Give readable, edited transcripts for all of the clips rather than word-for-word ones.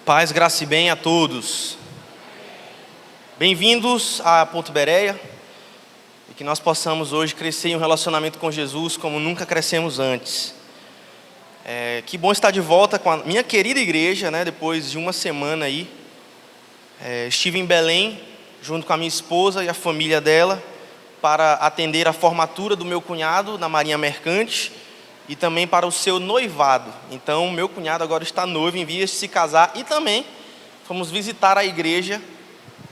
Paz, graça e bem a todos. Bem-vindos a Ponto Bereia e que nós possamos hoje crescer em um relacionamento com Jesus como nunca crescemos antes. Que bom estar de volta com a minha querida igreja, né? Depois de uma semana aí. Estive em Belém junto com a minha esposa e a família dela para atender a formatura do meu cunhado na Marinha Mercante e também para o seu noivado. Então, meu cunhado agora está noivo, em vias de se casar, e também fomos visitar a igreja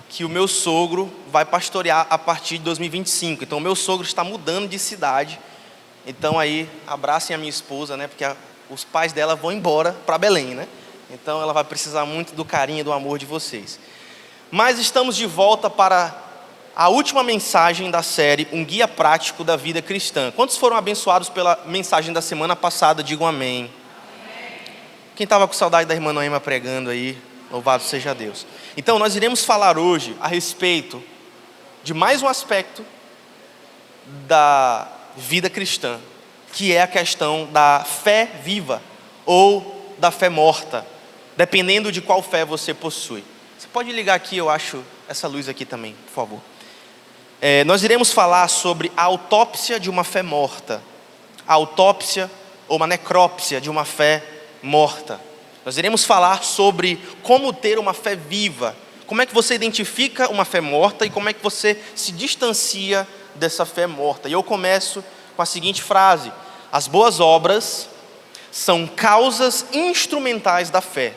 que o meu sogro vai pastorear a partir de 2025. Então, o meu sogro está mudando de cidade. Então, aí, abracem a minha esposa, né? Porque os pais dela vão embora para Belém, né? Então, ela vai precisar muito do carinho e do amor de vocês. Mas estamos de volta para a última mensagem da série, um guia prático da vida cristã. Quantos foram abençoados pela mensagem da semana passada? Digam amém. Quem estava com saudade da irmã Noema pregando aí, louvado seja Deus. Então, nós iremos falar hoje a respeito de mais um aspecto da vida cristã, que é a questão da fé viva ou da fé morta, dependendo de qual fé você possui. Você pode ligar aqui, eu acho, essa luz aqui também, por favor. Nós iremos falar sobre a autópsia de uma fé morta, a autópsia ou uma necrópsia de uma fé morta. Nós iremos falar sobre como ter uma fé viva, como é que você identifica uma fé morta e como é que você se distancia dessa fé morta. E eu começo com a seguinte frase: as boas obras são causas instrumentais da fé.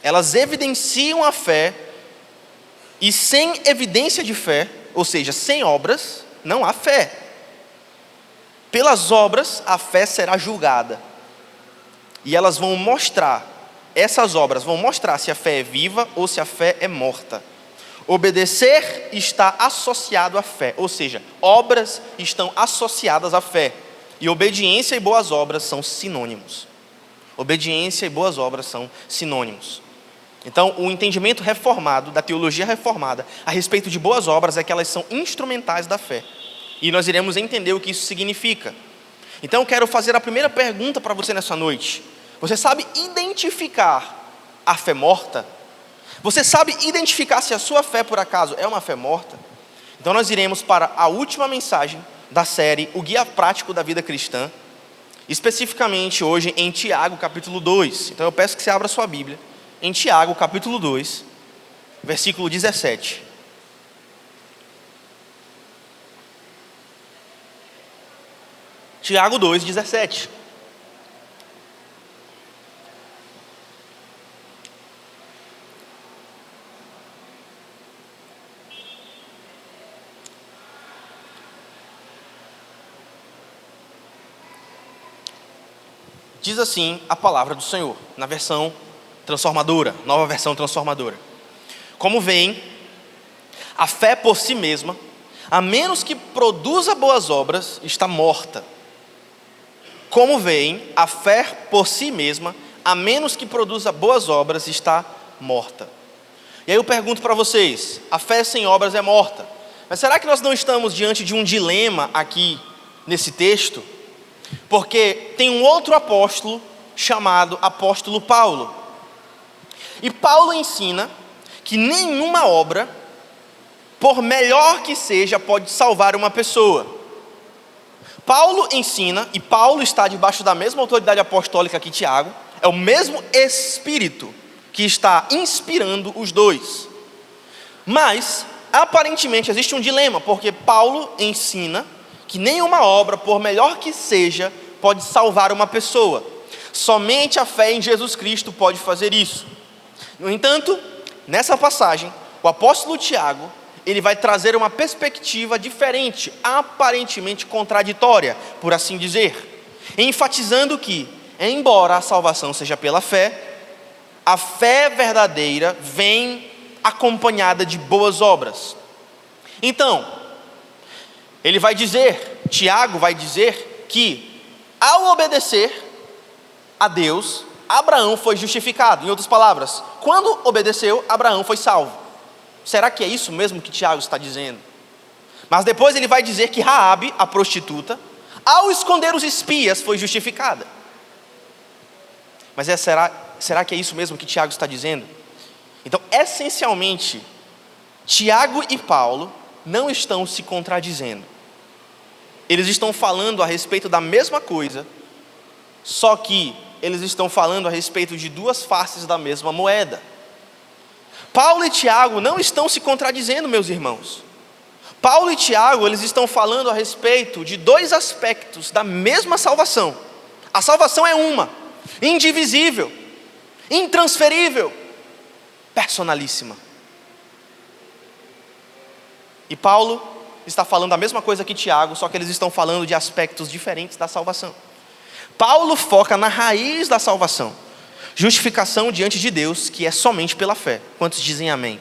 Elas evidenciam a fé. E sem evidência de fé, ou seja, sem obras, não há fé. Pelas obras, a fé será julgada. E elas vão mostrar, essas obras vão mostrar se a fé é viva ou se a fé é morta. Obedecer está associado à fé, ou seja, obras estão associadas à fé. E obediência e boas obras são sinônimos. Obediência e boas obras são sinônimos. Então, o entendimento reformado, da teologia reformada, a respeito de boas obras é que elas são instrumentais da fé. E nós iremos entender o que isso significa. Então, eu quero fazer a primeira pergunta para você nessa noite. Você sabe identificar a fé morta? Você sabe identificar se a sua fé, por acaso, é uma fé morta? Então, nós iremos para a última mensagem da série, o Guia Prático da Vida Cristã, especificamente hoje em Tiago, capítulo 2. Então, eu peço que você abra sua Bíblia em Tiago, capítulo 2, versículo 17. Tiago 2, 17. Diz assim a palavra do Senhor, na versão transformadora, nova versão transformadora. Como veem, a fé por si mesma, a menos que produza boas obras, está morta. Como veem, a fé por si mesma, a menos que produza boas obras, está morta. E aí eu pergunto para vocês, a fé sem obras é morta. Mas será que nós não estamos diante de um dilema aqui nesse texto? Porque tem um outro apóstolo chamado apóstolo Paulo. E Paulo ensina que nenhuma obra, por melhor que seja, pode salvar uma pessoa. Paulo ensina, e Paulo está debaixo da mesma autoridade apostólica que Tiago, é o mesmo Espírito que está inspirando os dois. Mas, aparentemente, existe um dilema, porque Paulo ensina que nenhuma obra, por melhor que seja, pode salvar uma pessoa. Somente a fé em Jesus Cristo pode fazer isso. No entanto, nessa passagem, o apóstolo Tiago, ele vai trazer uma perspectiva diferente, aparentemente contraditória, por assim dizer, enfatizando que, embora a salvação seja pela fé, a fé verdadeira vem acompanhada de boas obras. Então, ele vai dizer, Tiago vai dizer que, ao obedecer a Deus, Abraão foi justificado. Em outras palavras, quando obedeceu, Abraão foi salvo. Será que é isso mesmo que Tiago está dizendo? Mas depois ele vai dizer que Raabe, a prostituta, ao esconder os espias, foi justificada. Mas será que é isso mesmo que Tiago está dizendo? Então, essencialmente, Tiago e Paulo não estão se contradizendo. Eles estão falando a respeito da mesma coisa, só que eles estão falando a respeito de duas faces da mesma moeda. Paulo e Tiago não estão se contradizendo, meus irmãos. Paulo e Tiago, eles estão falando a respeito de dois aspectos da mesma salvação. A salvação é uma, indivisível, intransferível, personalíssima. E Paulo está falando a mesma coisa que Tiago, só que eles estão falando de aspectos diferentes da salvação. Paulo foca na raiz da salvação, justificação diante de Deus, que é somente pela fé. Quantos dizem amém?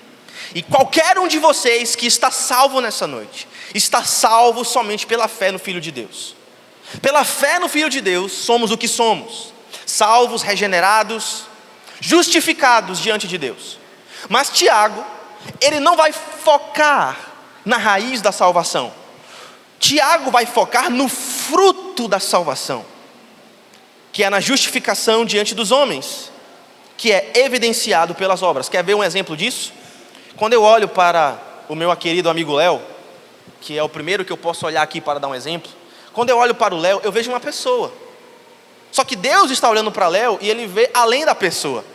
E qualquer um de vocês que está salvo nessa noite, está salvo somente pela fé no Filho de Deus. Pela fé no Filho de Deus, somos o que somos, salvos, regenerados, justificados diante de Deus. Mas Tiago, ele não vai focar na raiz da salvação. Tiago vai focar no fruto da salvação, que é na justificação diante dos homens, que é evidenciado pelas obras. Quer ver um exemplo disso? Quando eu olho para o meu querido amigo Léo, que é o primeiro que eu posso olhar aqui para dar um exemplo, quando eu olho para o Léo, eu vejo uma pessoa. Só que Deus está olhando para Léo e ele vê além da pessoa.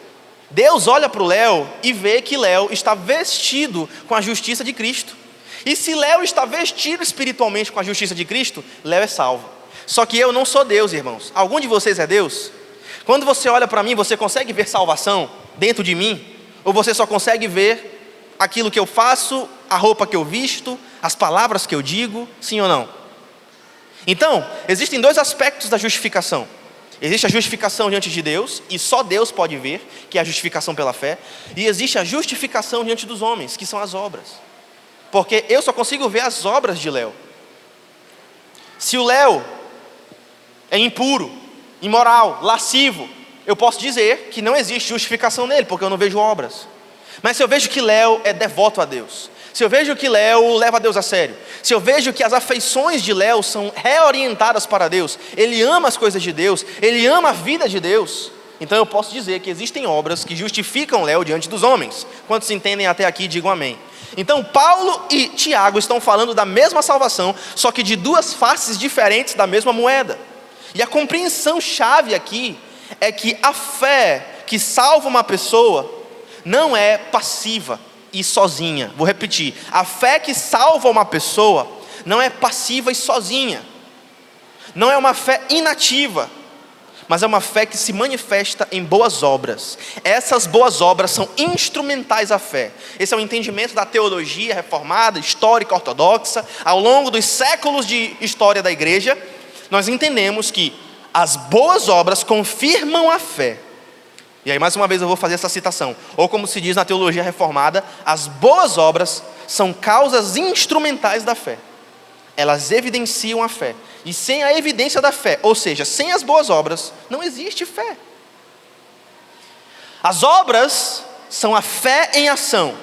Deus olha para o Léo e vê que Léo está vestido com a justiça de Cristo. E se Léo está vestido espiritualmente com a justiça de Cristo, Léo é salvo. Só que eu não sou Deus, irmãos. Algum de vocês é Deus? Quando você olha para mim, você consegue ver salvação dentro de mim? Ou você só consegue ver aquilo que eu faço, a roupa que eu visto, as palavras que eu digo, sim ou não? Então, existem dois aspectos da justificação. Existe a justificação diante de Deus, e só Deus pode ver, que é a justificação pela fé. E existe a justificação diante dos homens, que são as obras. Porque eu só consigo ver as obras de Léo. Se o Léo é impuro, imoral, lascivo, eu posso dizer que não existe justificação nele, porque eu não vejo obras. Mas se eu vejo que Léo é devoto a Deus, se eu vejo que Léo leva Deus a sério, se eu vejo que as afeições de Léo são reorientadas para Deus, ele ama as coisas de Deus, ele ama a vida de Deus, então eu posso dizer que existem obras que justificam Léo diante dos homens. Quantos entendem até aqui, digam amém. Então Paulo e Tiago estão falando da mesma salvação, só que de duas faces diferentes da mesma moeda. E a compreensão chave aqui é que a fé que salva uma pessoa não é passiva e sozinha. Vou repetir, a fé que salva uma pessoa não é passiva e sozinha, não é uma fé inativa, mas é uma fé que se manifesta em boas obras. Essas boas obras são instrumentais à fé. Esse é o entendimento da teologia reformada, histórica, ortodoxa. Ao longo dos séculos de história da igreja, nós entendemos que as boas obras confirmam a fé. E aí mais uma vez eu vou fazer essa citação. Ou como se diz na teologia reformada, as boas obras são causas instrumentais da fé. Elas evidenciam a fé. E sem a evidência da fé, ou seja, sem as boas obras, não existe fé. As obras são a fé em ação.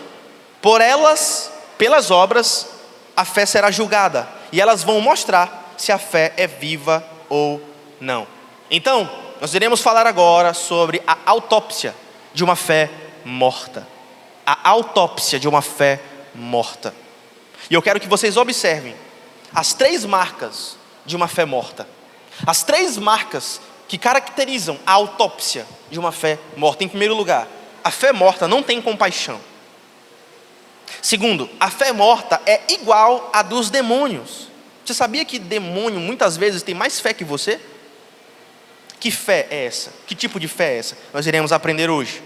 Por elas, pelas obras, a fé será julgada. E elas vão mostrar se a fé é viva ou não. Então, nós iremos falar agora sobre a autópsia de uma fé morta. A autópsia de uma fé morta. E eu quero que vocês observem as 3 marcas de uma fé morta. As 3 marcas que caracterizam a autópsia de uma fé morta. Em primeiro lugar, a fé morta não tem compaixão. Segundo, a fé morta é igual à dos demônios. Você sabia que demônio muitas vezes tem mais fé que você? Que fé é essa? Que tipo de fé é essa? Nós iremos aprender hoje.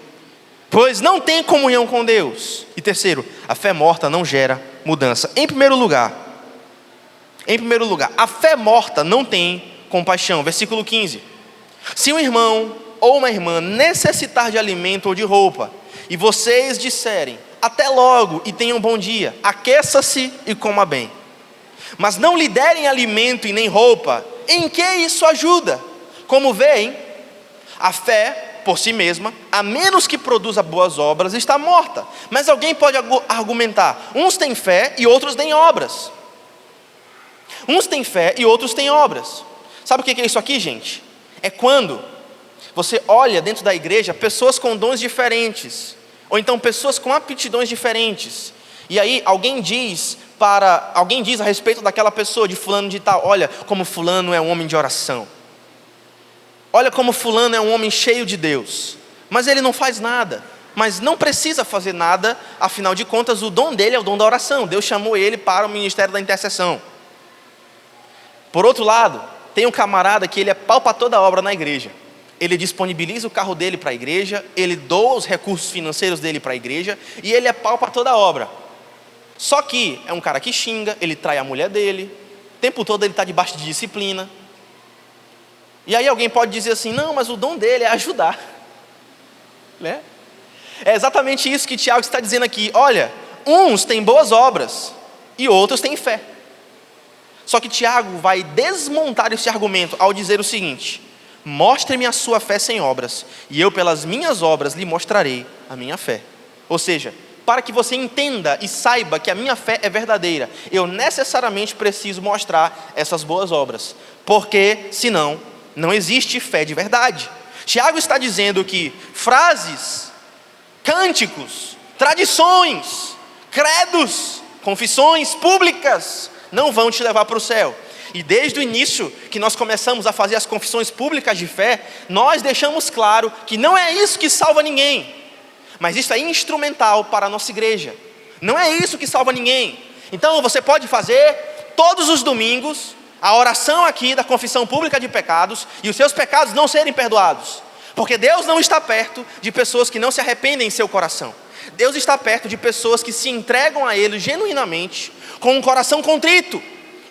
Pois não tem comunhão com Deus. E terceiro, a fé morta não gera mudança. Em primeiro lugar, a fé morta não tem compaixão. Versículo 15. Se um irmão ou uma irmã necessitar de alimento ou de roupa, e vocês disserem, até logo e tenham um bom dia, aqueça-se e coma bem, mas não lhe derem alimento e nem roupa, em que isso ajuda? Como veem, a fé por si mesma, a menos que produza boas obras, está morta. Mas alguém pode argumentar, uns têm fé e outros têm obras. Uns têm fé e outros têm obras. Sabe o que é isso aqui, gente? É quando você olha dentro da igreja pessoas com dons diferentes, ou então pessoas com aptidões diferentes, e aí alguém diz a respeito daquela pessoa, de fulano de tal: olha como fulano é um homem de oração, olha como fulano é um homem cheio de Deus, mas ele não faz nada. Mas não precisa fazer nada, afinal de contas o dom dele é o dom da oração. Deus chamou ele para o ministério da intercessão. Por outro lado, tem um camarada que ele é pau para toda obra na igreja. Ele disponibiliza o carro dele para a igreja, ele doa os recursos financeiros dele para a igreja, e ele é pau para toda obra. Só que é um cara que xinga, ele trai a mulher dele, o tempo todo ele está debaixo de disciplina. E aí alguém pode dizer assim: não, mas o dom dele é ajudar, né? É exatamente isso que Tiago está dizendo aqui. Olha, uns têm boas obras e outros têm fé. Só que Tiago vai desmontar esse argumento ao dizer o seguinte: mostre-me a sua fé sem obras, e eu pelas minhas obras lhe mostrarei a minha fé. Ou seja, para que você entenda e saiba que a minha fé é verdadeira, eu necessariamente preciso mostrar essas boas obras, porque senão não existe fé de verdade. Tiago está dizendo que frases, cânticos, tradições, credos, confissões públicas não vão te levar para o céu. E desde o início que nós começamos a fazer as confissões públicas de fé, nós deixamos claro que não é isso que salva ninguém, mas isso é instrumental para a nossa igreja. Não é isso que salva ninguém. Então você pode fazer todos os domingos a oração aqui da confissão pública de pecados e os seus pecados não serem perdoados, porque Deus não está perto de pessoas que não se arrependem em seu coração. Deus está perto de pessoas que se entregam a Ele genuinamente, com um coração contrito,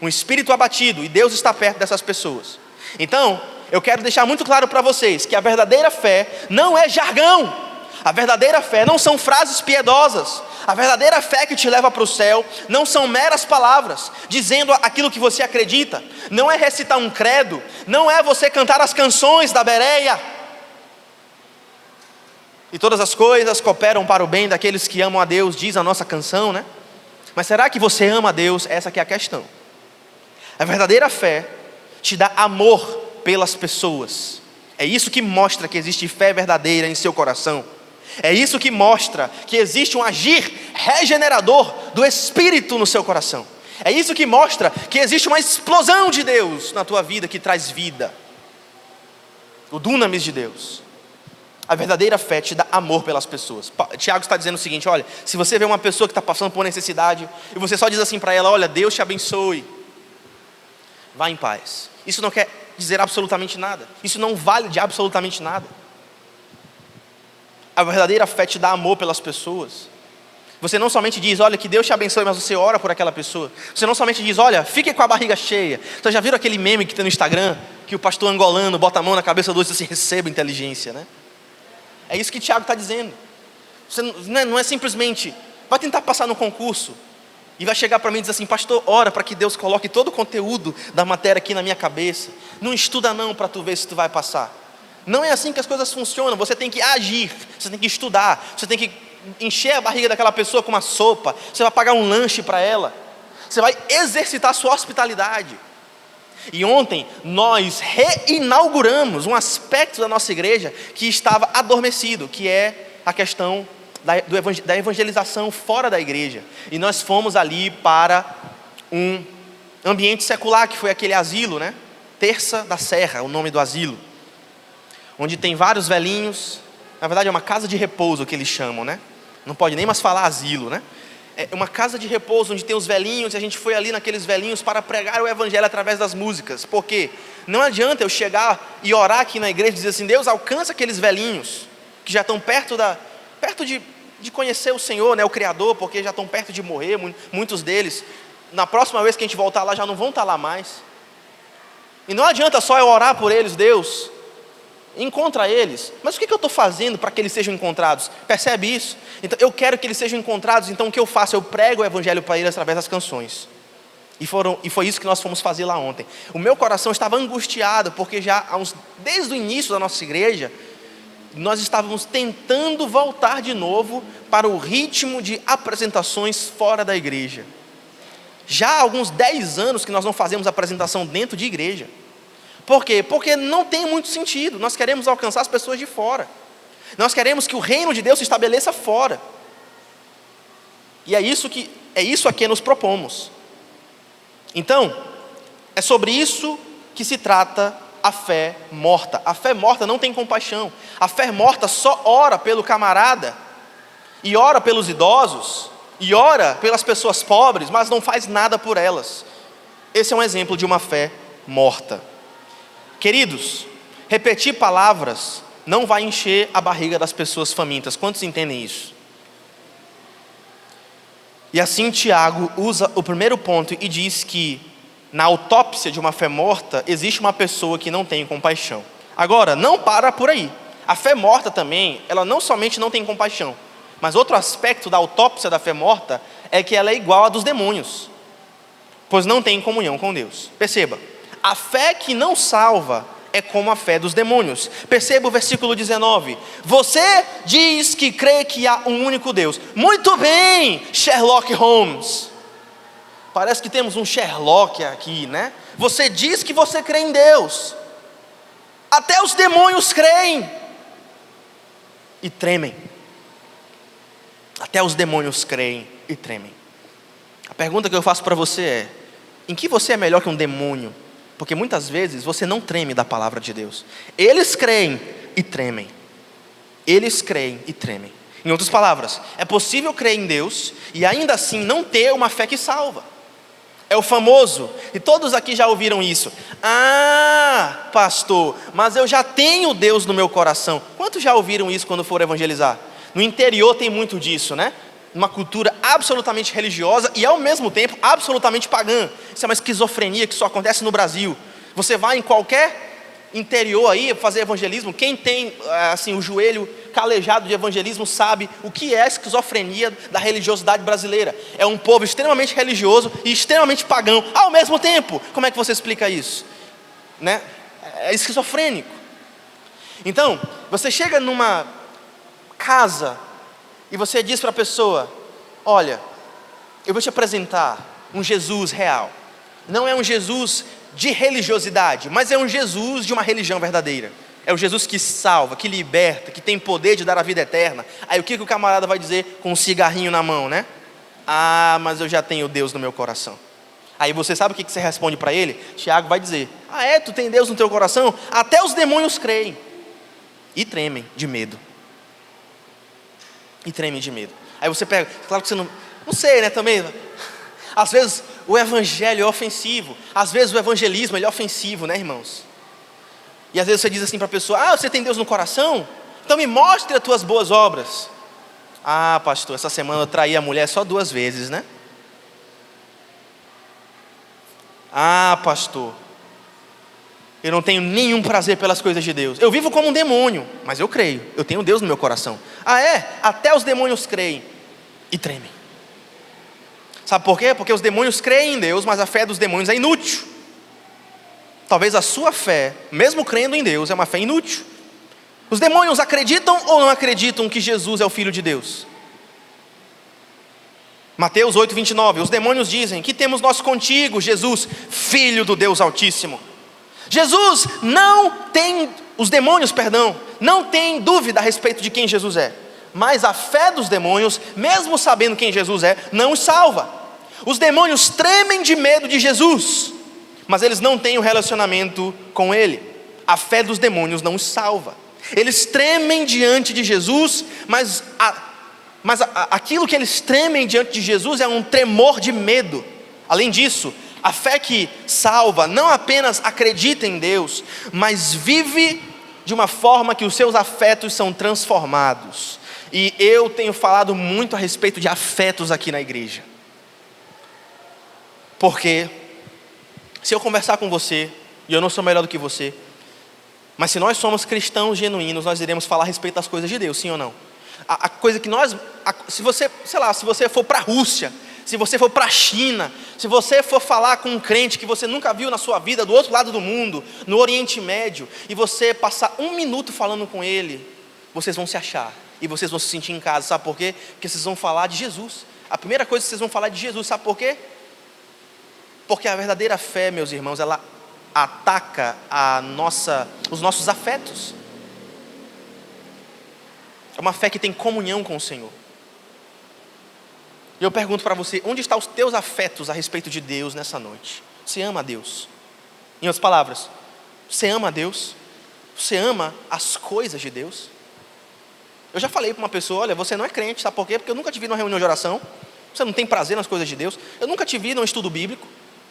um espírito abatido, e Deus está perto dessas pessoas. Então, eu quero deixar muito claro para vocês que a verdadeira fé não é jargão. A verdadeira fé não são frases piedosas. A verdadeira fé que te leva para o céu não são meras palavras, dizendo aquilo que você acredita. Não é recitar um credo, não é você cantar as canções da Bereia. E todas as coisas cooperam para o bem daqueles que amam a Deus, diz a nossa canção, né? Mas será que você ama a Deus? Essa que é a questão. A verdadeira fé te dá amor pelas pessoas. É isso que mostra que existe fé verdadeira em seu coração. É isso que mostra que existe um agir regenerador do Espírito no seu coração. É isso que mostra que existe uma explosão de Deus na tua vida que traz vida. O dunamis de Deus. A verdadeira fé te dá amor pelas pessoas. Tiago está dizendo o seguinte: olha, se você vê uma pessoa que está passando por necessidade, e você só diz assim para ela: olha, Deus te abençoe, vá em paz. Isso não quer dizer absolutamente nada. Isso não vale de absolutamente nada. A verdadeira fé te dá amor pelas pessoas. Você não somente diz: olha, que Deus te abençoe, mas você ora por aquela pessoa. Você não somente diz: olha, fique com a barriga cheia. Vocês já viram aquele meme que tem no Instagram, que o pastor angolano bota a mão na cabeça do outro e diz assim: receba inteligência, né? É isso que Tiago está dizendo. Você não é simplesmente, vai tentar passar no concurso e vai chegar para mim e dizer assim: pastor, ora para que Deus coloque todo o conteúdo da matéria aqui na minha cabeça. Não estuda não para tu ver se tu vai passar. Não é assim que as coisas funcionam. Você tem que agir, você tem que estudar, você tem que encher a barriga daquela pessoa com uma sopa, você vai pagar um lanche para ela, você vai exercitar a sua hospitalidade. E ontem nós reinauguramos um aspecto da nossa igreja que estava adormecido, que é a questão da evangelização fora da igreja. E nós fomos ali para um ambiente secular, que foi aquele asilo, né? Terça da Serra, o nome do asilo, onde tem vários velhinhos. Na verdade é uma casa de repouso que eles chamam, né? Não pode nem mais falar asilo, né? É uma casa de repouso onde tem os velhinhos, e a gente foi ali naqueles velhinhos para pregar o evangelho através das músicas. Porque não adianta eu chegar e orar aqui na igreja e dizer assim: Deus, alcança aqueles velhinhos que já estão perto de conhecer o Senhor, né, o Criador, porque já estão perto de morrer, muitos deles. Na próxima vez que a gente voltar lá, já não vão estar lá mais. E não adianta só eu orar por eles: Deus, encontra eles. Mas o que eu estou fazendo para que eles sejam encontrados? Percebe isso? Então eu quero que eles sejam encontrados. Então o que eu faço? Eu prego o evangelho para eles através das canções. E foi isso que nós fomos fazer lá ontem. O meu coração estava angustiado, porque desde o início da nossa igreja, nós estávamos tentando voltar de novo para o ritmo de apresentações fora da igreja. Já há alguns 10 anos que nós não fazemos apresentação dentro de igreja. Por quê? Porque não tem muito sentido. Nós queremos alcançar as pessoas de fora. Nós queremos que o reino de Deus se estabeleça fora. E é isso a que nos propomos. Então, é sobre isso que se trata a fé morta. A fé morta não tem compaixão. A fé morta só ora pelo camarada, e ora pelos idosos, e ora pelas pessoas pobres, mas não faz nada por elas. Esse é um exemplo de uma fé morta. Queridos, repetir palavras não vai encher a barriga das pessoas famintas. Quantos entendem isso? E assim Tiago usa o primeiro ponto e diz que na autópsia de uma fé morta existe uma pessoa que não tem compaixão. Agora, não para por aí. A fé morta também, ela não somente não tem compaixão, mas outro aspecto da autópsia da fé morta é que ela é igual à dos demônios, pois não tem comunhão com Deus. Perceba, a fé que não salva é como a fé dos demônios. Perceba o versículo 19. Você diz que crê que há um único Deus. Muito bem, Sherlock Holmes. Parece que temos um Sherlock aqui, né? Você diz que você crê em Deus. Até os demônios creem e tremem. Até os demônios creem e tremem. A pergunta que eu faço para você é: em que você é melhor que um demônio? Porque muitas vezes você não treme da palavra de Deus. Eles creem e tremem. Eles creem e tremem. Em outras palavras, é possível crer em Deus e ainda assim não ter uma fé que salva. É o famoso, e todos aqui já ouviram isso: ah, pastor, mas eu já tenho Deus no meu coração. Quantos já ouviram isso quando foram evangelizar? No interior tem muito disso, né? Uma cultura absolutamente religiosa e ao mesmo tempo absolutamente pagã. Isso é uma esquizofrenia que só acontece no Brasil. Você vai em qualquer interior aí fazer evangelismo, quem tem assim o joelho calejado de evangelismo sabe o que é a esquizofrenia da religiosidade brasileira. É um povo extremamente religioso e extremamente pagão ao mesmo tempo. Como é que você explica isso? Né? É esquizofrênico. Então, você chega numa casa e você diz para a pessoa: olha, eu vou te apresentar um Jesus real. Não é um Jesus de religiosidade, mas é um Jesus de uma religião verdadeira. É o Jesus que salva, que liberta, que tem poder de dar a vida eterna. Aí o que o camarada vai dizer com um cigarrinho na mão, né? Ah, mas eu já tenho Deus no meu coração. Aí você sabe o que você responde para ele? Tiago vai dizer: ah é? Tu tem Deus no teu coração? Até os demônios creem e tremem de medo. E tremem de medo. Aí você pega, claro que você não sei, né, também. Às vezes o evangelho é ofensivo. Às vezes o evangelismo ele é ofensivo, né, irmãos? E às vezes você diz assim para a pessoa: ah, você tem Deus no coração? Então me mostre as tuas boas obras. Ah, pastor, essa semana eu traí a mulher só 2 vezes, né? Ah, pastor, eu não tenho nenhum prazer pelas coisas de Deus. Eu vivo como um demônio, mas eu creio, eu tenho Deus no meu coração. Ah é? Até os demônios creem e tremem. Sabe por quê? Porque os demônios creem em Deus, mas a fé dos demônios é inútil. Talvez a sua fé, mesmo crendo em Deus, é uma fé inútil. Os demônios acreditam ou não acreditam que Jesus é o Filho de Deus? Mateus 8:29, os demônios dizem: que temos nós contigo, Jesus, Filho do Deus Altíssimo? Jesus os demônios, não tem dúvida a respeito de quem Jesus é. Mas a fé dos demônios, mesmo sabendo quem Jesus é, não os salva. Os demônios tremem de medo de Jesus, mas eles não têm um relacionamento com Ele. A fé dos demônios não os salva. Eles tremem diante de Jesus, mas aquilo que eles tremem diante de Jesus é um tremor de medo. Além disso, a fé que salva não apenas acredita em Deus, mas vive de uma forma que os seus afetos são transformados. E eu tenho falado muito a respeito de afetos aqui na igreja. Porque se eu conversar com você, e eu não sou melhor do que você, mas se nós somos cristãos genuínos, nós iremos falar a respeito das coisas de Deus, sim ou não? A coisa que se você for para a Rússia, se você for para a China, se você for falar com um crente que você nunca viu na sua vida, do outro lado do mundo, no Oriente Médio, e você passar 1 minuto falando com ele, vocês vão se achar, e vocês vão se sentir em casa. Sabe por quê? Porque vocês vão falar de Jesus. A primeira coisa que vocês vão falar é de Jesus. Sabe por quê? Porque a verdadeira fé, meus irmãos, ela ataca os nossos afetos. É uma fé que tem comunhão com o Senhor. E eu pergunto para você, onde estão os teus afetos a respeito de Deus nessa noite? Você ama a Deus? Em outras palavras, você ama a Deus? Você ama as coisas de Deus? Eu já falei para uma pessoa, olha, você não é crente, sabe por quê? Porque eu nunca te vi numa reunião de oração, você não tem prazer nas coisas de Deus, eu nunca te vi num estudo bíblico,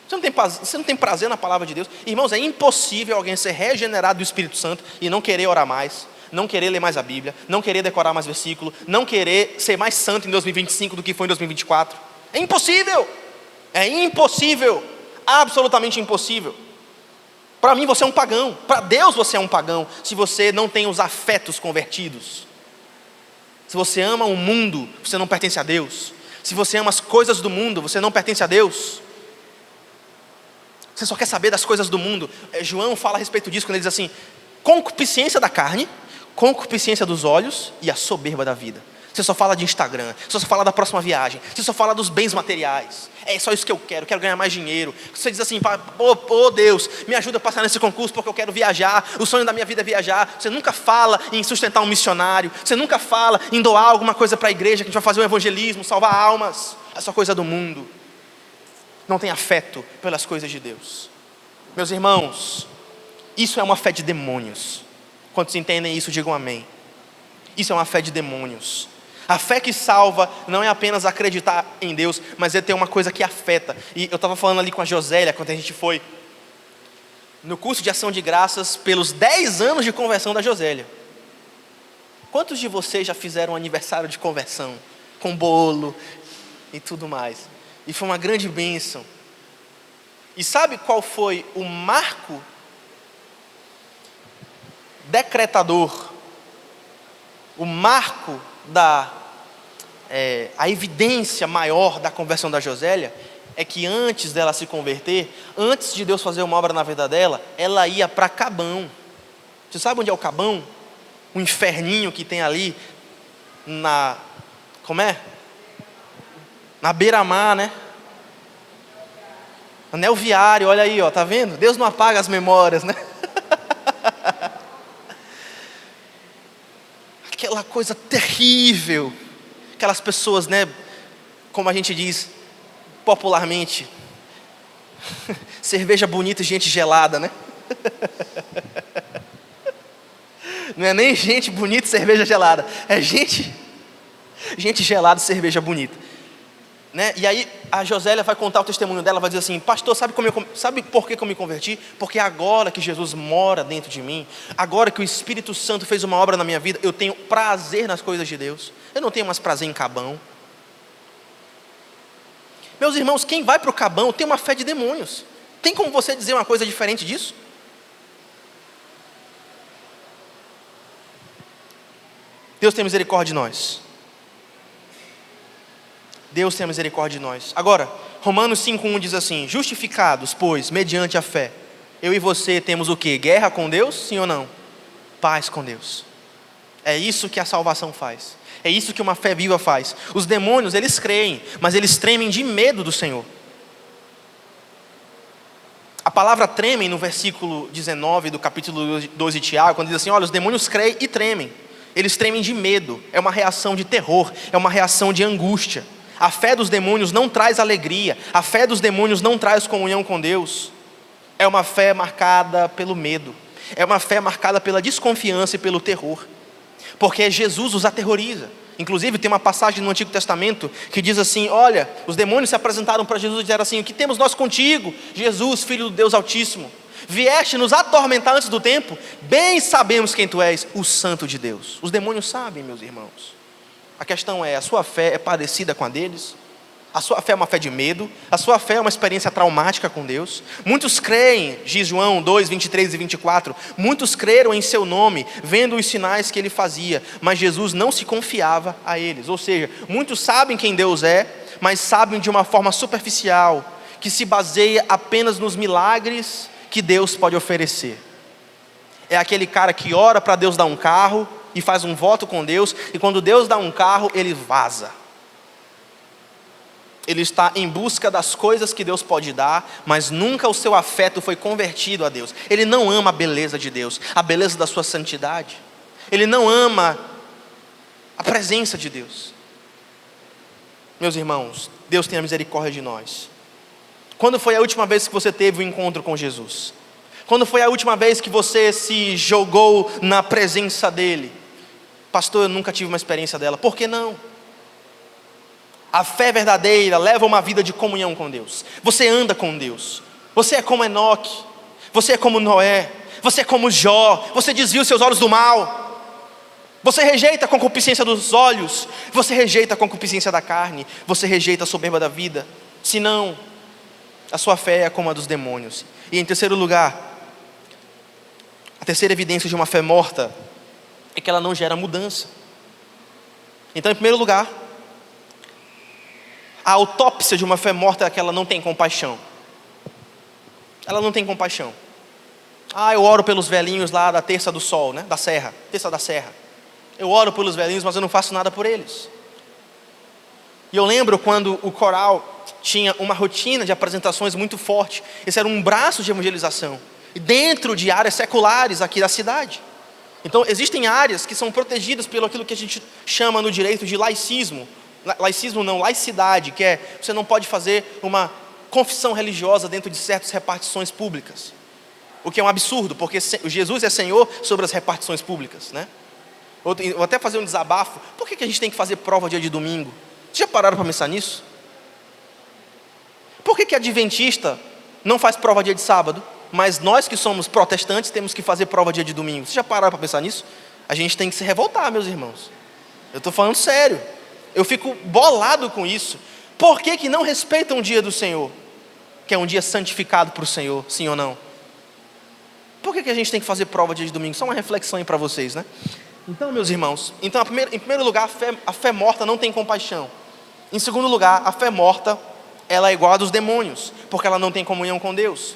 você não tem prazer na palavra de Deus. Irmãos, é impossível alguém ser regenerado do Espírito Santo e não querer orar mais, não querer ler mais a Bíblia, não querer decorar mais versículo, não querer ser mais santo em 2025 do que foi em 2024. É impossível, absolutamente impossível. Para mim você é um pagão, para Deus você é um pagão, se você não tem os afetos convertidos. Se você ama o mundo, você não pertence a Deus. Se você ama as coisas do mundo, você não pertence a Deus. Você só quer saber das coisas do mundo. João fala a respeito disso quando ele diz assim: concupiscência da carne, concupiscência dos olhos e a soberba da vida. Você só fala de Instagram, você só fala da próxima viagem, você só fala dos bens materiais. É só isso que eu quero ganhar mais dinheiro. Você diz assim, Deus, me ajuda a passar nesse concurso porque eu quero viajar, o sonho da minha vida é viajar. Você nunca fala em sustentar um missionário, você nunca fala em doar alguma coisa para a igreja, que a gente vai fazer um evangelismo, salvar almas. É só coisa do mundo. Não tem afeto pelas coisas de Deus. Meus irmãos, isso é uma fé de demônios. Quantos entendem isso, digam amém. Isso é uma fé de demônios. A fé que salva não é apenas acreditar em Deus, mas é ter uma coisa que afeta. E eu estava falando ali com a Josélia, quando a gente foi no curso de ação de graças, pelos 10 anos de conversão da Josélia. Quantos de vocês já fizeram um aniversário de conversão? Com bolo e tudo mais. E foi uma grande bênção. E sabe qual foi o marco decretador? O marco a evidência maior da conversão da Josélia é que antes dela se converter, antes de Deus fazer uma obra na vida dela, ela ia para Cabão. Você sabe onde é o Cabão? O inferninho que tem ali na beira-mar, né? Anel viário, olha aí, ó, tá vendo? Deus não apaga as memórias, né? Aquela coisa terrível, aquelas pessoas, né, como a gente diz popularmente, cerveja bonita e gente gelada, né? Não é nem gente bonita e cerveja gelada, é gente gelada e cerveja bonita, né? E aí a Josélia vai contar o testemunho dela, vai dizer assim: pastor, sabe por que eu me converti? Porque agora que Jesus mora dentro de mim, agora que o Espírito Santo fez uma obra na minha vida, eu tenho prazer nas coisas de Deus. Eu não tenho mais prazer em Cabão. Meus irmãos, quem vai para o Cabão tem uma fé de demônios. Tem como você dizer uma coisa diferente disso? Deus tem misericórdia de nós. Deus tenha misericórdia de nós. Agora, Romanos 5:1 diz assim: justificados, pois, mediante a fé, eu e você temos o quê? Guerra com Deus? Sim ou não? Paz com Deus. É isso que a salvação faz. É isso que uma fé viva faz. Os demônios, eles creem, mas eles tremem de medo do Senhor. A palavra tremem no versículo 19 do capítulo 2 de Tiago, quando diz assim: olha, os demônios creem e tremem. Eles tremem de medo. É uma reação de terror, é uma reação de angústia. A fé dos demônios não traz alegria. A fé dos demônios não traz comunhão com Deus. É uma fé marcada pelo medo. É uma fé marcada pela desconfiança e pelo terror. Porque Jesus os aterroriza. Inclusive tem uma passagem no Antigo Testamento que diz assim: olha, os demônios se apresentaram para Jesus e disseram assim: o que temos nós contigo, Jesus, Filho do Deus Altíssimo? Vieste nos atormentar antes do tempo? Bem sabemos quem tu és, o Santo de Deus. Os demônios sabem, meus irmãos. A questão é: a sua fé é parecida com a deles? A sua fé é uma fé de medo? A sua fé é uma experiência traumática com Deus? Muitos creem, diz João 2, 23 e 24, muitos creram em seu nome, vendo os sinais que ele fazia, mas Jesus não se confiava a eles. Ou seja, muitos sabem quem Deus é, mas sabem de uma forma superficial, que se baseia apenas nos milagres que Deus pode oferecer. É aquele cara que ora para Deus dar um carro e faz um voto com Deus, e quando Deus dá um carro, ele vaza. Ele está em busca das coisas que Deus pode dar, mas nunca o seu afeto foi convertido a Deus. Ele não ama a beleza de Deus, a beleza da sua santidade. Ele não ama a presença de Deus. Meus irmãos, Deus tenha misericórdia de nós. Quando foi a última vez que você teve um encontro com Jesus? Quando foi a última vez que você se jogou na presença dEle? Pastor, eu nunca tive uma experiência dela. Por que não? A fé verdadeira leva uma vida de comunhão com Deus. Você anda com Deus. Você é como Enoque. Você é como Noé. Você é como Jó. Você desvia os seus olhos do mal. Você rejeita a concupiscência dos olhos. Você rejeita a concupiscência da carne. Você rejeita a soberba da vida. Senão, a sua fé é como a dos demônios. E em terceiro lugar, a terceira evidência de uma fé morta é que ela não gera mudança. Então, em primeiro lugar, a autópsia de uma fé morta é que ela não tem compaixão. Ela não tem compaixão. Eu oro pelos velhinhos lá da Terça do Sol, né? Da Serra, Terça da Serra. Eu oro pelos velhinhos, mas eu não faço nada por eles. E eu lembro quando o coral tinha uma rotina de apresentações muito forte. Esse era um braço de evangelização. E dentro de áreas seculares aqui da cidade. Então, existem áreas que são protegidas pelo aquilo que a gente chama no direito de laicismo. Laicismo não, laicidade, que é, você não pode fazer uma confissão religiosa dentro de certas repartições públicas. O que é um absurdo, porque Jesus é Senhor sobre as repartições públicas, né? Vou até fazer um desabafo. Por que a gente tem que fazer prova dia de domingo? Vocês já pararam para pensar nisso? Por que adventista não faz prova dia de sábado, mas nós que somos protestantes temos que fazer prova dia de domingo? Vocês já pararam para pensar nisso? A gente tem que se revoltar, meus irmãos. Eu estou falando sério. Eu fico bolado com isso. Por que não respeitam o dia do Senhor? Que é um dia santificado para o Senhor, sim ou não? Por que a gente tem que fazer prova dia de domingo? Só uma reflexão aí para vocês, né? Então, meus irmãos, em primeiro lugar, a fé morta não tem compaixão. Em segundo lugar, a fé morta, ela é igual a dos demônios, porque ela não tem comunhão com Deus.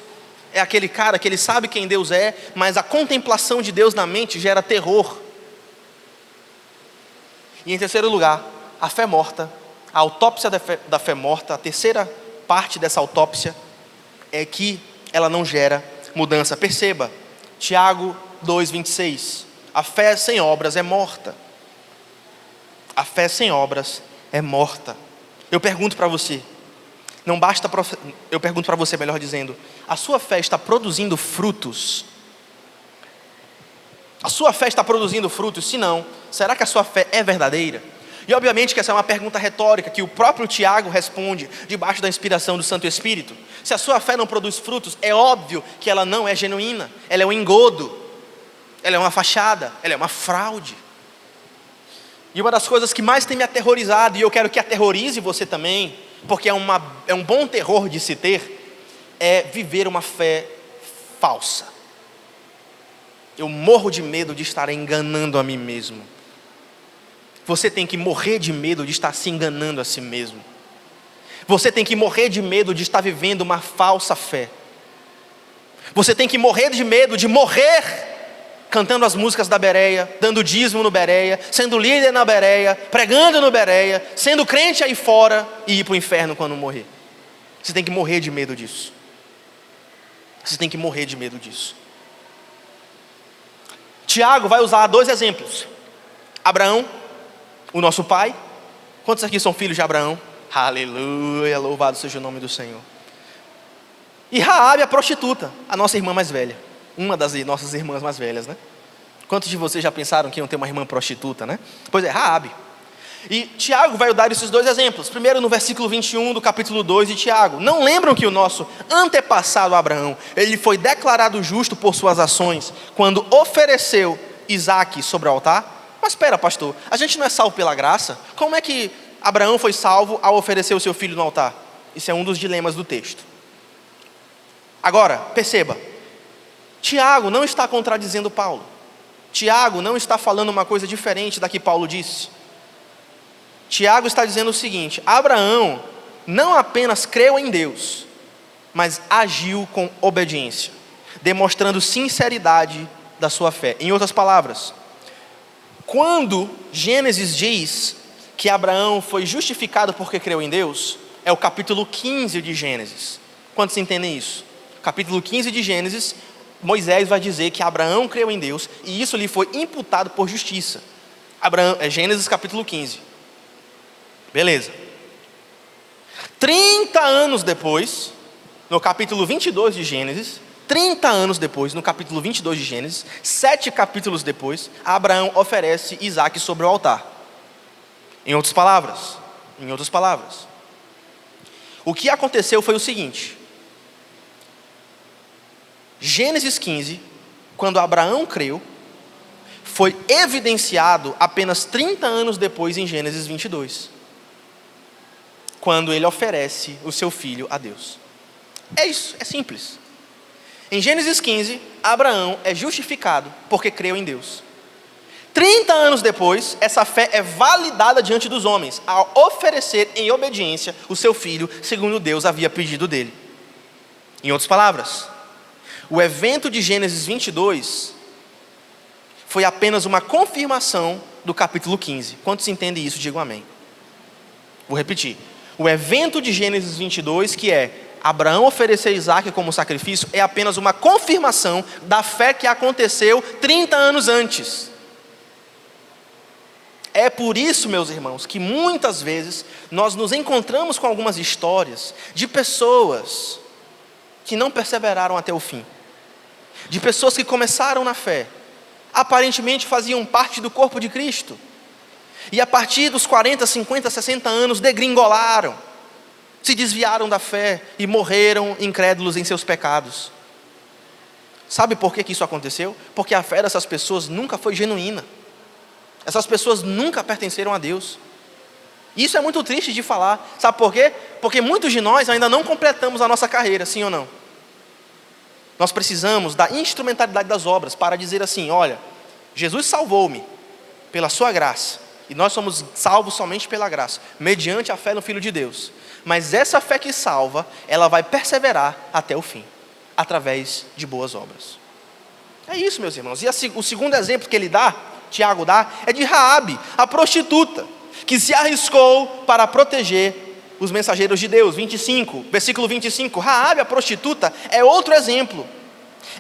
É aquele cara que ele sabe quem Deus é, mas a contemplação de Deus na mente gera terror. E em terceiro lugar, a fé morta, a autópsia da fé morta, a terceira parte dessa autópsia é que ela não gera mudança. Perceba, Tiago 2,26, a fé sem obras é morta. A fé sem obras é morta. Eu pergunto para você, melhor dizendo, a sua fé está produzindo frutos? A sua fé está produzindo frutos? Se não, será que a sua fé é verdadeira? E obviamente que essa é uma pergunta retórica que o próprio Tiago responde debaixo da inspiração do Santo Espírito. Se a sua fé não produz frutos, é óbvio que ela não é genuína. Ela é um engodo, ela é uma fachada, ela é uma fraude. E uma das coisas que mais tem me aterrorizado, e eu quero que aterrorize você também, porque é um bom terror de se ter, é viver uma fé falsa. Eu morro de medo de estar enganando a mim mesmo. Você tem que morrer de medo de estar se enganando a si mesmo. Você tem que morrer de medo de estar vivendo uma falsa fé. Você tem que morrer de medo de morrer cantando as músicas da Bereia, dando dízimo no Bereia, sendo líder na Bereia, pregando no Bereia, sendo crente aí fora e ir para o inferno quando morrer. Você tem que morrer de medo disso. Você tem que morrer de medo disso. Tiago vai usar dois exemplos. Abraão, o nosso pai. Quantos aqui são filhos de Abraão? Aleluia, louvado seja o nome do Senhor. E Raabe, a prostituta, a nossa irmã mais velha. Uma das nossas irmãs mais velhas, né? Quantos de vocês já pensaram que iam ter uma irmã prostituta, né? Pois é, Raabe. E Tiago vai dar esses dois exemplos. Primeiro no versículo 21 do capítulo 2 de Tiago. Não lembram que o nosso antepassado Abraão, ele foi declarado justo por suas ações quando ofereceu Isaque sobre o altar? Mas espera, pastor, a gente não é salvo pela graça? Como é que Abraão foi salvo ao oferecer o seu filho no altar? Isso é um dos dilemas do texto. Agora, perceba, Tiago não está contradizendo Paulo. Tiago não está falando uma coisa diferente da que Paulo disse. Tiago está dizendo o seguinte: Abraão não apenas creu em Deus, mas agiu com obediência, demonstrando sinceridade da sua fé. Em outras palavras, quando Gênesis diz que Abraão foi justificado porque creu em Deus, é o capítulo 15 de Gênesis. Quantos entendem isso? Capítulo 15 de Gênesis, Moisés vai dizer que Abraão creu em Deus e isso lhe foi imputado por justiça. Gênesis capítulo 15. Beleza. 30 anos depois, no capítulo 22 de Gênesis, 30 anos depois, no capítulo 22 de Gênesis, 7 capítulos depois, Abraão oferece Isaque sobre o altar. Em outras palavras, o que aconteceu foi o seguinte: Gênesis 15, quando Abraão creu, foi evidenciado apenas 30 anos depois em Gênesis 22, quando ele oferece o seu filho a Deus. É isso, é simples. Em Gênesis 15, Abraão é justificado porque creu em Deus. 30 anos depois, essa fé é validada diante dos homens, ao oferecer em obediência o seu filho, segundo Deus havia pedido dele. Em outras palavras, o evento de Gênesis 22 foi apenas uma confirmação do capítulo 15. Quantos entendem isso? Digam amém. Vou repetir. O evento de Gênesis 22, que é Abraão oferecer Isaque como sacrifício, é apenas uma confirmação da fé que aconteceu 30 anos antes. É por isso, meus irmãos, que muitas vezes nós nos encontramos com algumas histórias de pessoas que não perseveraram até o fim, de pessoas que começaram na fé, aparentemente faziam parte do corpo de Cristo, e a partir dos 40, 50, 60 anos degringolaram, se desviaram da fé e morreram incrédulos em seus pecados. Sabe por que isso aconteceu? Porque a fé dessas pessoas nunca foi genuína. Essas pessoas nunca pertenceram a Deus. Isso é muito triste de falar. Sabe por quê? Porque muitos de nós ainda não completamos a nossa carreira, sim ou não? Nós precisamos da instrumentalidade das obras para dizer assim: olha, Jesus salvou-me pela sua graça, e nós somos salvos somente pela graça, mediante a fé no Filho de Deus. Mas essa fé que salva, ela vai perseverar até o fim, através de boas obras. É isso, meus irmãos. E o segundo exemplo que ele dá, Tiago dá, é de Raabe, a prostituta, que se arriscou para proteger os mensageiros de Deus. 25, versículo 25. Raabe, a prostituta, é outro exemplo.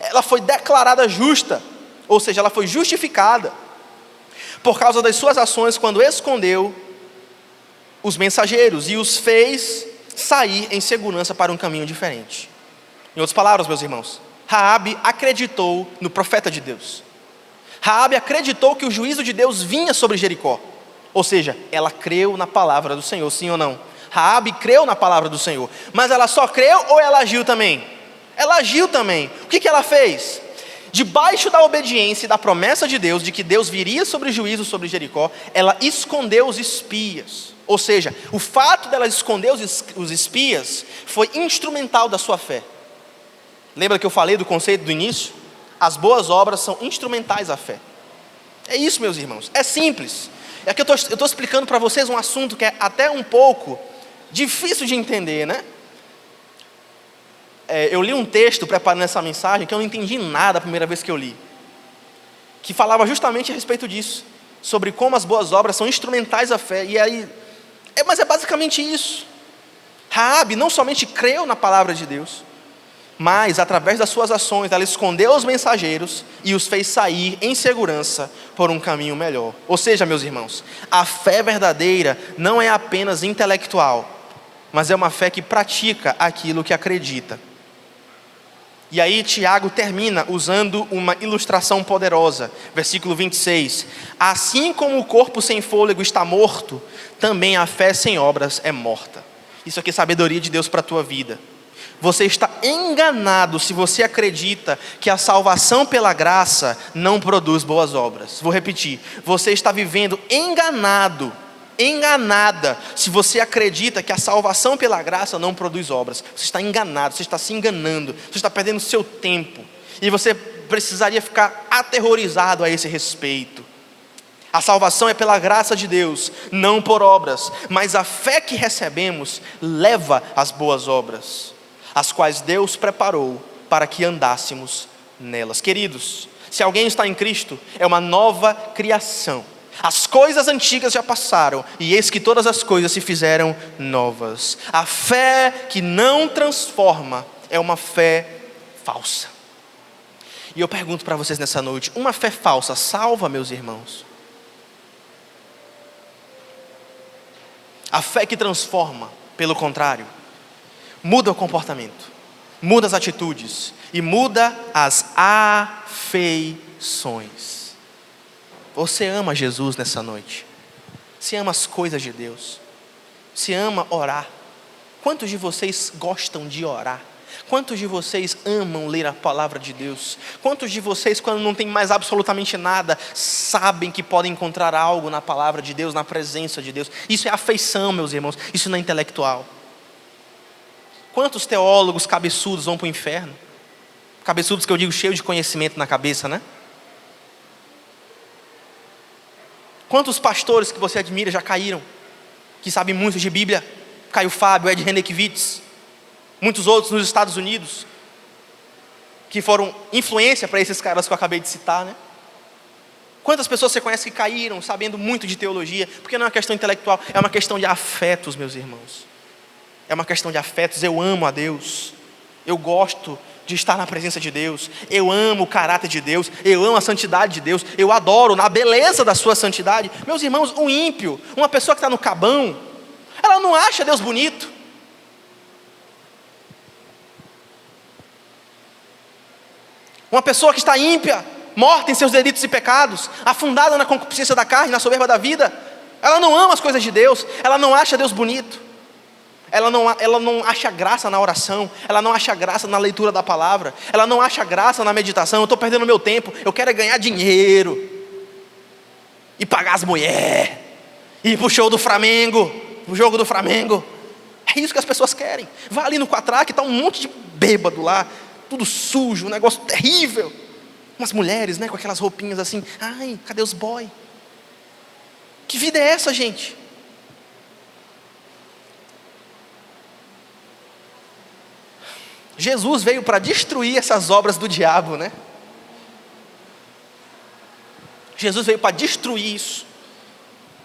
Ela foi declarada justa, ou seja, ela foi justificada por causa das suas ações quando escondeu os mensageiros e os fez sair em segurança para um caminho diferente. Em outras palavras, meus irmãos, Raabe acreditou no profeta de Deus. Raabe acreditou que o juízo de Deus vinha sobre Jericó. Ou seja, ela creu na palavra do Senhor, sim ou não? Raabe creu na palavra do Senhor. Mas ela só creu ou ela agiu também? Ela agiu também. O que ela fez? Debaixo da obediência e da promessa de Deus, de que Deus viria sobre juízo sobre Jericó, ela escondeu os espias. Ou seja, o fato dela esconder os espias foi instrumental da sua fé. Lembra que eu falei do conceito do início? As boas obras são instrumentais à fé. É isso, meus irmãos. É simples. É que eu estou explicando para vocês um assunto que é até um pouco difícil de entender, né? Eu li um texto preparando essa mensagem que eu não entendi nada a primeira vez que eu li, que falava justamente a respeito disso, sobre como as boas obras são instrumentais à fé. E aí, mas é basicamente isso. Raabe não somente creu na palavra de Deus, mas através das suas ações ela escondeu os mensageiros e os fez sair em segurança por um caminho melhor. Ou seja, meus irmãos, a fé verdadeira não é apenas intelectual, mas é uma fé que pratica aquilo que acredita. E aí Tiago termina usando uma ilustração poderosa, versículo 26. Assim como o corpo sem fôlego está morto, também a fé sem obras é morta. Isso aqui é sabedoria de Deus para a tua vida. Você está enganado se você acredita que a salvação pela graça não produz boas obras. Vou repetir. Você está vivendo enganada, se você acredita que a salvação pela graça não produz obras. Você está enganado, você está se enganando, você está perdendo seu tempo. E você precisaria ficar aterrorizado a esse respeito. A salvação é pela graça de Deus, não por obras. Mas a fé que recebemos leva às boas obras, as quais Deus preparou para que andássemos nelas. Queridos, se alguém está em Cristo, é uma nova criação. As coisas antigas já passaram, e eis que todas as coisas se fizeram novas. A fé que não transforma é uma fé falsa. E eu pergunto para vocês nessa noite: uma fé falsa salva, meus irmãos? A fé que transforma, pelo contrário, muda o comportamento, muda as atitudes e muda as afeições. Você ama Jesus nessa noite? Você ama as coisas de Deus? Você ama orar? Quantos de vocês gostam de orar? Quantos de vocês amam ler a palavra de Deus? Quantos de vocês, quando não tem mais absolutamente nada, sabem que podem encontrar algo na palavra de Deus, na presença de Deus? Isso é afeição, meus irmãos, isso não é intelectual. Quantos teólogos cabeçudos vão para o inferno? Cabeçudos que eu digo cheios de conhecimento na cabeça, né? Quantos pastores que você admira já caíram? Que sabem muito de Bíblia? Caio Fábio, Ed Renekiewicz, muitos outros nos Estados Unidos, que foram influência para esses caras que eu acabei de citar, né? Quantas pessoas você conhece que caíram sabendo muito de teologia? Porque não é uma questão intelectual, é uma questão de afetos, meus irmãos. É uma questão de afetos. Eu amo a Deus, eu gosto de estar na presença de Deus, eu amo o caráter de Deus, eu amo a santidade de Deus, eu adoro na beleza da sua santidade. Meus irmãos, um ímpio, uma pessoa que está no cabão, ela não acha Deus bonito. Uma pessoa que está ímpia, morta em seus delitos e pecados, afundada na concupiscência da carne, na soberba da vida, ela não ama as coisas de Deus, ela não acha Deus bonito. Ela não acha graça na oração, ela não acha graça na leitura da palavra, ela não acha graça na meditação. Eu estou perdendo meu tempo, eu quero é ganhar dinheiro, e pagar as mulheres, e ir para o show do Flamengo, o jogo do Flamengo. É isso que as pessoas querem. Vai ali no Quatraque, está um monte de bêbado lá, tudo sujo, um negócio terrível. Umas mulheres, né, com aquelas roupinhas assim. Ai, cadê os boy? Que vida é essa, gente? Jesus veio para destruir essas obras do diabo, né? Jesus veio para destruir isso.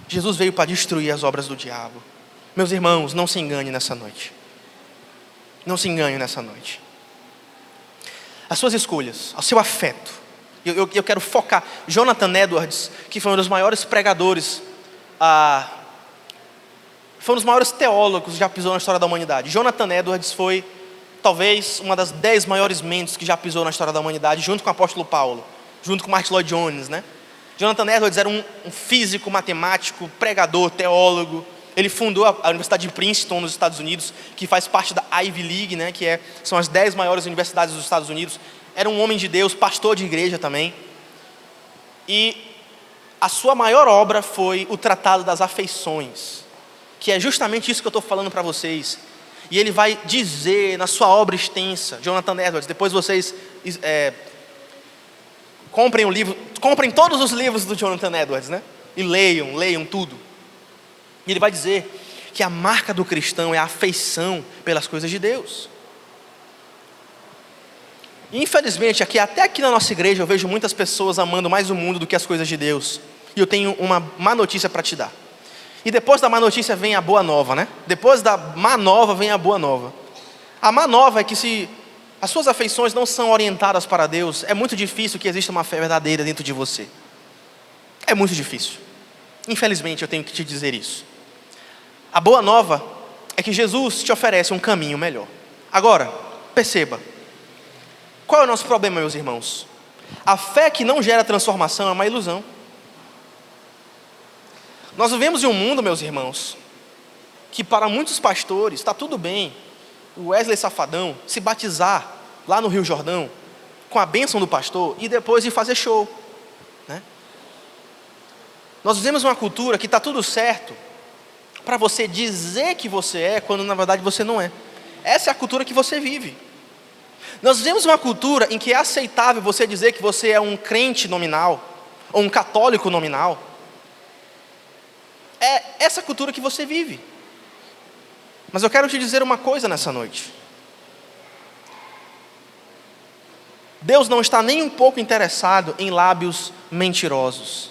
Jesus veio para destruir as obras do diabo. Meus irmãos, não se engane nessa noite. Não se engane nessa noite. As suas escolhas, o seu afeto. Eu quero focar. Jonathan Edwards, que foi um dos maiores pregadores, foi um dos maiores teólogos que já pisou na história da humanidade. Jonathan Edwards foi talvez uma das 10 maiores mentes que já pisou na história da humanidade, junto com o apóstolo Paulo, junto com Martin Lloyd Jones, né? Jonathan Edwards era um físico, matemático, pregador, teólogo. Ele fundou a Universidade de Princeton, nos Estados Unidos, que faz parte da Ivy League, né? São as 10 maiores universidades dos Estados Unidos. Era um homem de Deus, pastor de igreja também. E a sua maior obra foi o Tratado das Afeições, que é justamente isso que eu estou falando para vocês. E ele vai dizer na sua obra extensa, Jonathan Edwards, depois vocês comprem o livro, comprem todos os livros do Jonathan Edwards, né? E leiam tudo. E ele vai dizer que a marca do cristão é a afeição pelas coisas de Deus. E infelizmente, até aqui na nossa igreja, eu vejo muitas pessoas amando mais o mundo do que as coisas de Deus. E eu tenho uma má notícia para te dar. E depois da má notícia vem a boa nova, né? Depois da má nova vem a boa nova. A má nova é que se as suas afeições não são orientadas para Deus, é muito difícil que exista uma fé verdadeira dentro de você. É muito difícil. Infelizmente eu tenho que te dizer isso. A boa nova é que Jesus te oferece um caminho melhor. Agora, perceba. Qual é o nosso problema, meus irmãos? A fé que não gera transformação é uma ilusão. Nós vivemos em um mundo, meus irmãos, que para muitos pastores está tudo bem o Wesley Safadão se batizar lá no Rio Jordão com a bênção do pastor e depois ir fazer show, né? Nós vivemos uma cultura que está tudo certo para você dizer que você é, quando na verdade você não é. Essa é a cultura que você vive. Nós vivemos uma cultura em que é aceitável você dizer que você é um crente nominal ou um católico nominal. É essa cultura que você vive. Mas eu quero te dizer uma coisa nessa noite. Deus não está nem um pouco interessado em lábios mentirosos.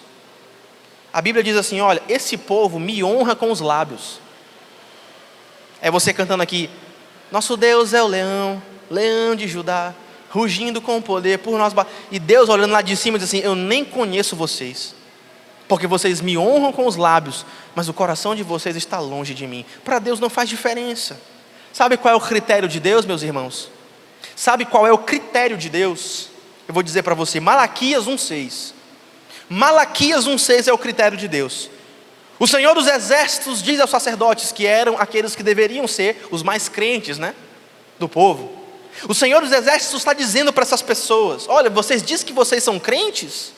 A Bíblia diz assim: olha, esse povo me honra com os lábios. É você cantando aqui: nosso Deus é o leão, leão de Judá, rugindo com poder por nós. E Deus olhando lá de cima diz assim: eu nem conheço vocês, porque vocês me honram com os lábios, mas o coração de vocês está longe de mim. Para Deus não faz diferença. Sabe qual é o critério de Deus, meus irmãos? Sabe qual é o critério de Deus? Eu vou dizer para você, Malaquias 1,6. Malaquias 1,6 é o critério de Deus. O Senhor dos Exércitos diz aos sacerdotes, que eram aqueles que deveriam ser os mais crentes, do povo. O Senhor dos Exércitos está dizendo para essas pessoas: olha, vocês dizem que vocês são crentes?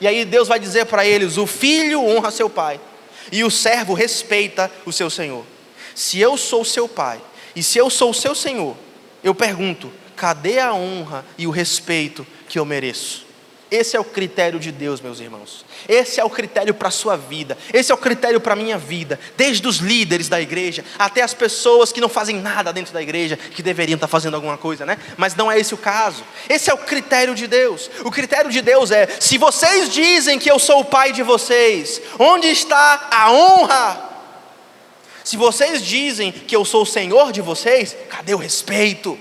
E aí Deus vai dizer para eles: o filho honra seu pai, e o servo respeita o seu senhor. Se eu sou seu pai, e se eu sou o seu senhor, eu pergunto: cadê a honra e o respeito que eu mereço? Esse é o critério de Deus, meus irmãos. Esse é o critério para a sua vida. Esse é o critério para a minha vida. Desde os líderes da igreja, até as pessoas que não fazem nada dentro da igreja, que deveriam estar fazendo alguma coisa, Mas não é esse o caso. Esse é o critério de Deus. O critério de Deus é: se vocês dizem que eu sou o pai de vocês, onde está a honra? Se vocês dizem que eu sou o Senhor de vocês, cadê o respeito?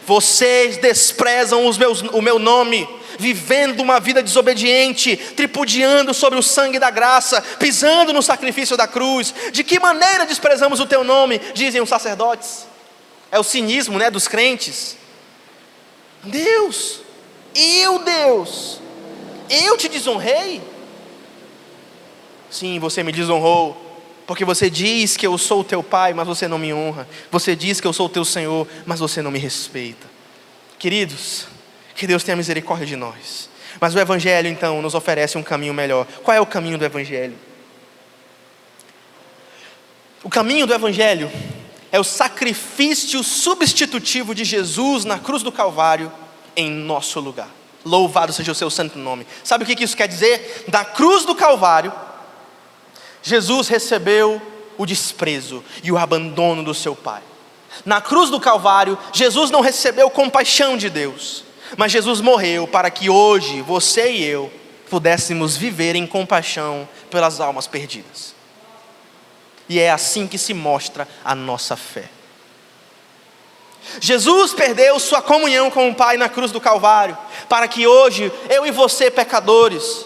Vocês desprezam o meu nome, vivendo uma vida desobediente, tripudiando sobre o sangue da graça, pisando no sacrifício da cruz. De que maneira desprezamos o teu nome? Dizem os sacerdotes. É o cinismo, dos crentes. Deus, eu te desonrei? Sim, você me desonrou, porque você diz que eu sou o teu pai, mas você não me honra. Você diz que eu sou o teu Senhor, mas você não me respeita. Queridos, que Deus tenha misericórdia de nós. Mas o Evangelho então nos oferece um caminho melhor. Qual é o caminho do Evangelho? O caminho do Evangelho é o sacrifício substitutivo de Jesus na cruz do Calvário em nosso lugar. Louvado seja o seu santo nome. Sabe o que isso quer dizer? Da cruz do Calvário, Jesus recebeu o desprezo e o abandono do seu Pai. Na cruz do Calvário, Jesus não recebeu compaixão de Deus, mas Jesus morreu para que hoje, você e eu, pudéssemos viver em compaixão pelas almas perdidas. E é assim que se mostra a nossa fé. Jesus perdeu sua comunhão com o Pai na cruz do Calvário, para que hoje, eu e você, pecadores,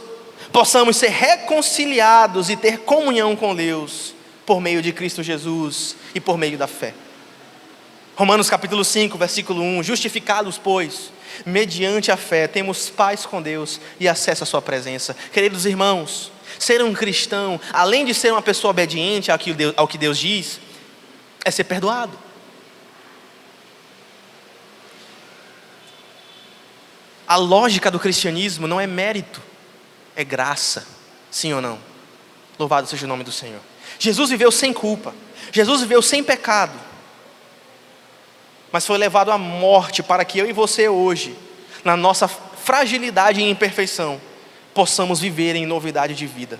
possamos ser reconciliados e ter comunhão com Deus, por meio de Cristo Jesus e por meio da fé. Romanos capítulo 5, versículo 1, justificados pois, mediante a fé, temos paz com Deus e acesso à sua presença. Queridos irmãos, ser um cristão, além de ser uma pessoa obediente ao que Deus diz, é ser perdoado. A lógica do cristianismo não é mérito, é graça, sim ou não? Louvado seja o nome do Senhor. Jesus viveu sem culpa, Jesus viveu sem pecado, mas foi levado à morte para que eu e você hoje, na nossa fragilidade e imperfeição, possamos viver em novidade de vida,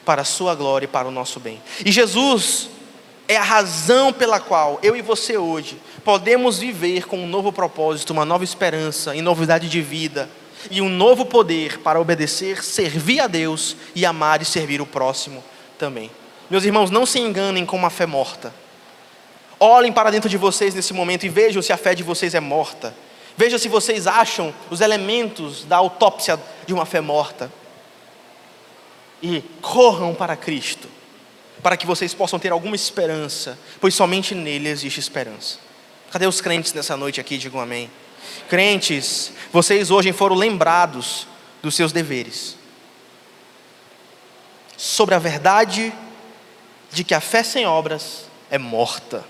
para a sua glória e para o nosso bem. E Jesus é a razão pela qual eu e você hoje podemos viver com um novo propósito, uma nova esperança e novidade de vida, e um novo poder para obedecer, servir a Deus e amar e servir o próximo também. Meus irmãos, não se enganem com uma fé morta. Olhem para dentro de vocês nesse momento e vejam se a fé de vocês é morta. Vejam se vocês acham os elementos da autópsia de uma fé morta. E corram para Cristo, para que vocês possam ter alguma esperança, pois somente nele existe esperança. Cadê os crentes nessa noite aqui? Digam amém. Crentes, vocês hoje foram lembrados dos seus deveres, sobre a verdade de que a fé sem obras é morta.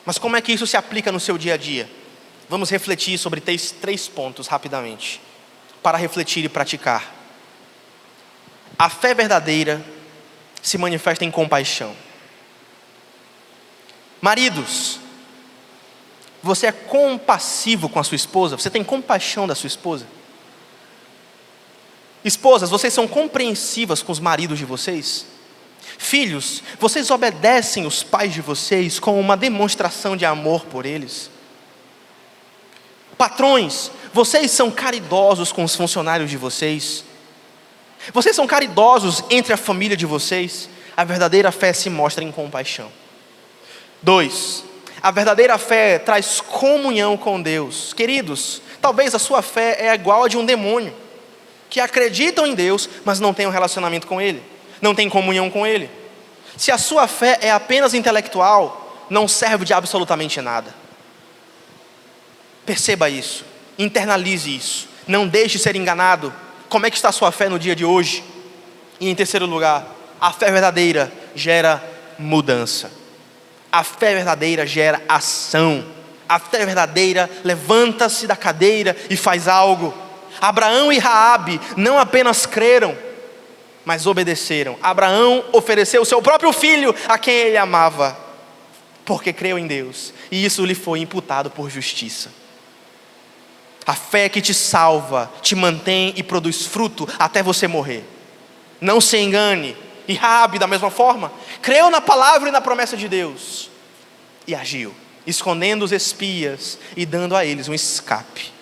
Mas como é que isso se aplica no seu dia a dia? Vamos refletir sobre três pontos rapidamente, para refletir e praticar. A fé verdadeira se manifesta em compaixão. Maridos, você é compassivo com a sua esposa? Você tem compaixão da sua esposa? Esposas, vocês são compreensivas com os maridos de vocês? Filhos, vocês obedecem os pais de vocês com uma demonstração de amor por eles? Patrões, vocês são caridosos com os funcionários de vocês? Vocês são caridosos entre a família de vocês? A verdadeira fé se mostra em compaixão. 2. A verdadeira fé traz comunhão com Deus. Queridos, talvez a sua fé é igual a de um demônio, que acreditam em Deus, mas não tem um relacionamento com Ele, não tem comunhão com Ele. Se a sua fé é apenas intelectual, não serve de absolutamente nada. Perceba isso, internalize isso, não deixe ser enganado. Como é que está a sua fé no dia de hoje? E em terceiro lugar, a fé verdadeira gera mudança. A fé verdadeira gera ação. A fé verdadeira levanta-se da cadeira e faz algo. Abraão e Raabe não apenas creram, mas obedeceram. Abraão ofereceu o seu próprio filho a quem ele amava, porque creu em Deus, e isso lhe foi imputado por justiça. A fé que te salva, te mantém e produz fruto até você morrer. Não se engane. E Raabe, da mesma forma, creu na palavra e na promessa de Deus e agiu, escondendo os espias e dando a eles um escape.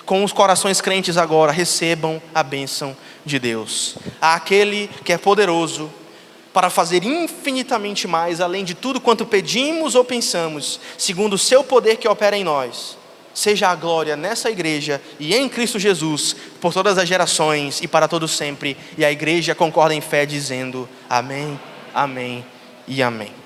Com os corações crentes agora, recebam a bênção de Deus. Aquele que é poderoso para fazer infinitamente mais, além de tudo quanto pedimos ou pensamos, segundo o seu poder que opera em nós. Seja a glória nessa igreja e em Cristo Jesus, por todas as gerações e para todos sempre. E a igreja concorda em fé dizendo amém, amém e amém.